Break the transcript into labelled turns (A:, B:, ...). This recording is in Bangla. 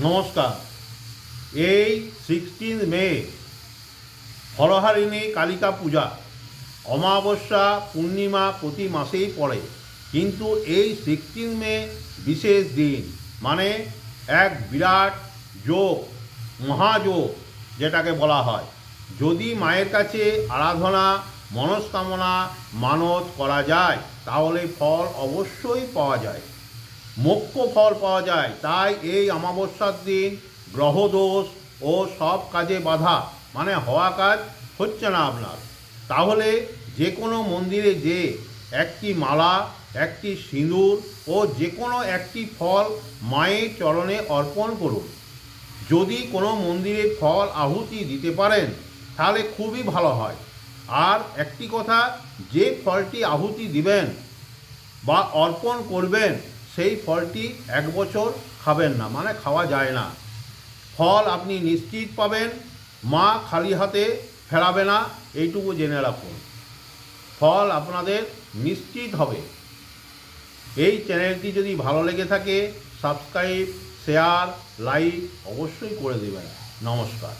A: নমস্কার। এই 16 মে হরহারিণী কালিকা পূজা, অমাবস্যা পূর্ণিমা প্রতি মাসেই পড়ে, কিন্তু এই 16 মে বিশেষ দিন, মানে এক বিরাট যোগ, মহাযোগ যেটাকে বলা হয়। যদি মায়ের কাছে আরাধনা, মনস্কামনা, মানত করা যায়, তাহলে ফল অবশ্যই পাওয়া যায়, মোক্ষ ফল পাওয়া যায়। তাই এই অমাবস্যার দিন গ্রহদোষ ও সব কাজে বাধা, মানে হওয়া কাজ হচ্ছে না আপনার, তাহলে যে কোনো মন্দিরে যে একটি মালা, একটি সিঁদুর ও যে কোনো একটি ফল মায়ের চরণে অর্পণ করুন। যদি কোনো মন্দিরে ফল আহুতি দিতে পারেন তাহলে খুবই ভালো হয়। আর একটি কথা, যে ফলটি আহুতি দিবেন বা অর্পণ করবেন সেই ফলটি 1 বছর খাবেন না, মানে খাওয়া যায় না। ফল আপনি নিশ্চিত পাবেন, মা খালি হাতে ফেরাবে না, এইটুকু জেনে রাখুন। ফল আপনাদের নিশ্চিত হবে। এই চ্যানেলটি যদি ভালো লেগে থাকে, সাবস্ক্রাইব, শেয়ার, লাইক অবশ্যই করে দেবেন। নমস্কার।